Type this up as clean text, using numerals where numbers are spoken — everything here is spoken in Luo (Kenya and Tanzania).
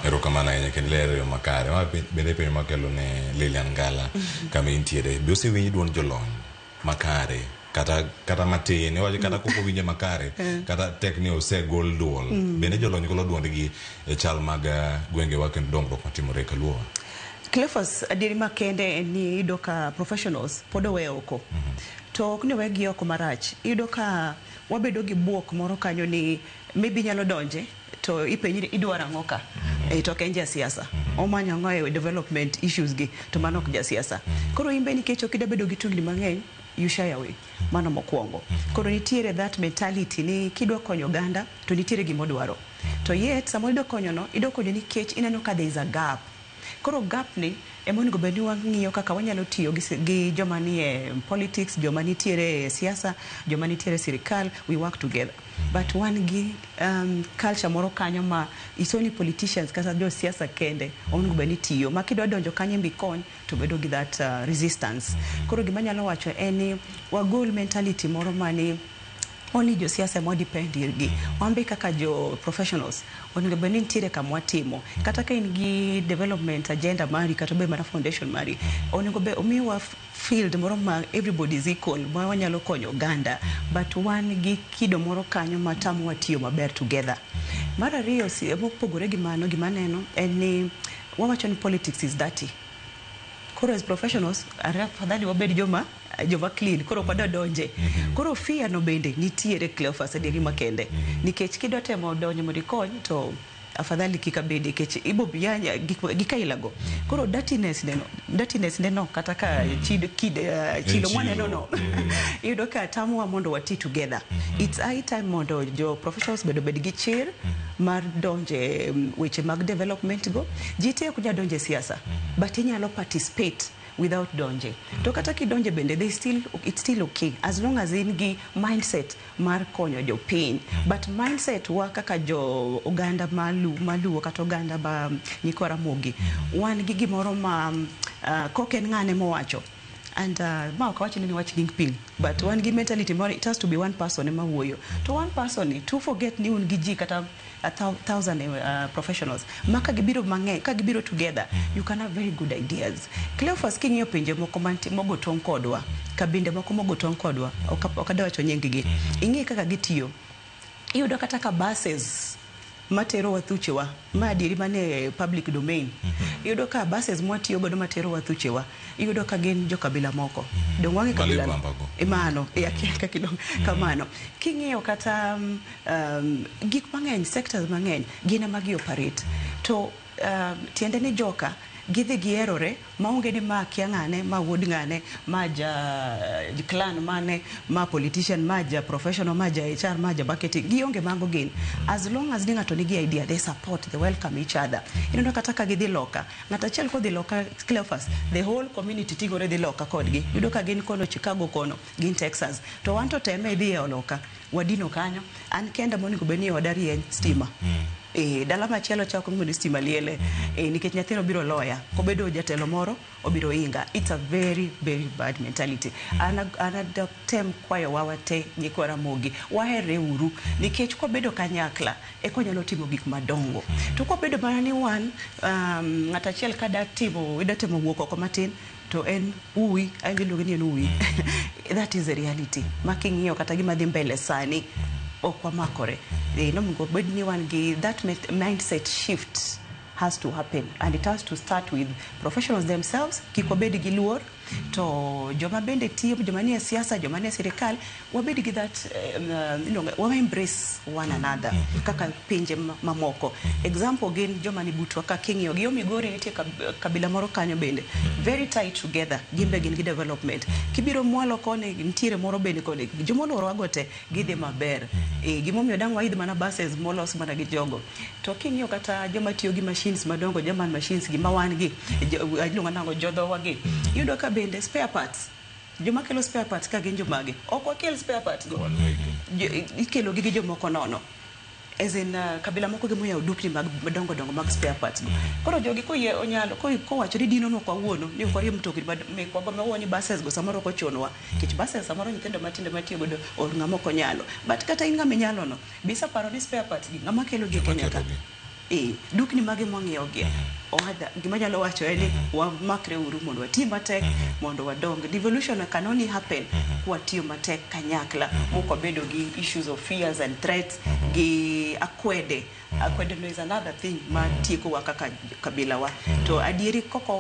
Erokamana nya kenlere makare ma bende pe makelo ne Lilian Ngala kama intiere be ose winyi duon jolony makare kata matene waje kata koko winje makare kata tekni ose gol duol bende jolony golo duondgi e chal mag gwenge wa kendo dongruok matimore Kaluowa. Cleophas adiri makende ni idoka professionals podo we oko to ok ni wegi oko marach idoka wabedo gi buok moro kanyo ni maybe nyalo donje to ipenyi idwara ngoka to kenja siasa omanya ngoe development issues gi to manok ja siasa koro imbe ni kecho kidabedo gi tungli mang'eny you shy away mano mokwongo koro nitiere that mentality ni kidwa konyo ganda to nitiere gimodwaro to yet samoro konyo no idokonyo ni kech ineno ka there is a gap koro gap ni emonigo beni wang'iyo kaka wanyalo tiyo gi joma nie politics joma nitiere siasa joma nitiere sirikal we work together but one gi culture moro kanyo ma isoni politicians kata jo siasa kende onego beni tiyo makidwa donjo kanyo mbi kony to bedo gi that resistance koro gima nyalo wacho eni wagol mentality moro mani only jo siasa mo depend irgi wambe kaka jo professionals onego beni ntiere kama watimo kata ka in gi development agenda mari kata be mara foundation mari onego be omiwa field moro ma everybody is equal ma wanyalo konyo ganda but one gi kido moro kanyo matamu watiyo maber together mara riyo si mopogore gi mano gi maneno eni wawacho ni politics is dirty koro as professionals afadhali wabed joma clean koro pada donje koro fear no bende nitiere Cleophas adiri makende nikech kidwa temo donjo mondo ikony to afadhali kikabedi kech ibo biyanya gikailago koro dirtiness neno kata ka chilo mwane no yudo ka tamu mondo wati together it's high time mondo jo professionals bedo gi chir mar donje weche mag development go jite kuja donje siasa but inyalo participate without donje to kata ki donje bende it's still okay as long as in gi mindset mar konyo jo piny but mindset wa kaka jo Uganda maluo kata Uganda ba Nyikora Mogi wan gi gimoro ma koken ngane mowacho and ma okawacho ni wach ging ping but one gi mentality more it has to be one person ema wuoyo to one person to forget ni un gi ji kata 1,000 professionals maka gibiro mang'eny ka gibiro together you can have very good ideas Cleophas king'iyo pinje moko mogo tong kodwa kabinde moko mogo tong kodwa okada wacho nying gi ing'i kaka gitiyo iyudo kata ka buses matero wathuchewa madiri mane public domain iyudo ka buses mwatiyo godo matero wathuchewa iyudo ka gin jo kabila moko dongwange kabila imano yakiaka kidong kamano king'iyo kata gik mang'eny sectors mang'eny gina magi operate to tiende ni joka gidhi gierore maonge ni ma kia ngane ma wuod ngane ma clan mane ma politician ma professional ma HR ma marketing gionge mango gin as long as ninga to nigi idea they support they welcome each other inono kata ka gidhi loka ngata chiel ko dhi loka Cleophas the whole community tigore dhi loka kodgi yudo ka gin kono Chicago kono gin Texas to wanto teme dhi e loka wadino kanyo an kenda monigo beni odari en stima dala machielo chako ng'udi stima liele nikech nyathino biro loya kobedo jatelo moro obiro inga it's a very very bad mentality anatem kwayo wawate Nyikora Mogi wahere uru nikech kobedo kanyakla ekonyalo timo gik madongo to kobedo mana ni wan ng'ata chiel kada timo idatemo wuok oko matin to en uwi angiluongo ni en uwi that is the reality making'iyo kata gima dhi mbele sani okwa makore no mungo bedni one gi that mindset shift has to happen and it has to start with professionals themselves kikobedi gi luor to joma bende tiyo joma nie siasa joma nie sirikal wabedi gi that we embrace one another kaka pinje mamoko example gin joma ni butwa ka king'iyo gi Migori nitie kabila moro kanyo bende very tight together gimbe gin gi development kibiro mwalo kone ntiere moro bende kone jomoloro agote gidhi maber gimomiyo dang waidh mana buses molos mana gi jogo to king'iyo kata joma tiyo gi machines madongo German machines gi mawan gi iluongo nango jodho wagi yudo ka bende spare parts joma kelo spare parts ka gin jomage ok wakel spare parts go ikelo gi jomoko nono as in kabila moko gi moya dukni mag dongo mag spare parts koro jogi ko ye onyalo ko wacho ni dino no kwa wuono ni ko riem mtokni me kwa go mawoni buses go samoro ko chonwa kich buses samoro nyithindo matinde matiyo godo or ng'ama ko nyalo but kata inga me nyalo no bisa paro ni spare parts gi ng'ama kelo gi Kenya ka dukni mage mwang'iewo gi owadha gima nyalo wacho en ni wamakre uru mondo wati matek mondo wadong. Devolution can only happen kwatiyo matek kanyakla moko bedo gi issues of fears and threats gi akwede no is another thing ma tieko wa kaka kabila wa to adieri koko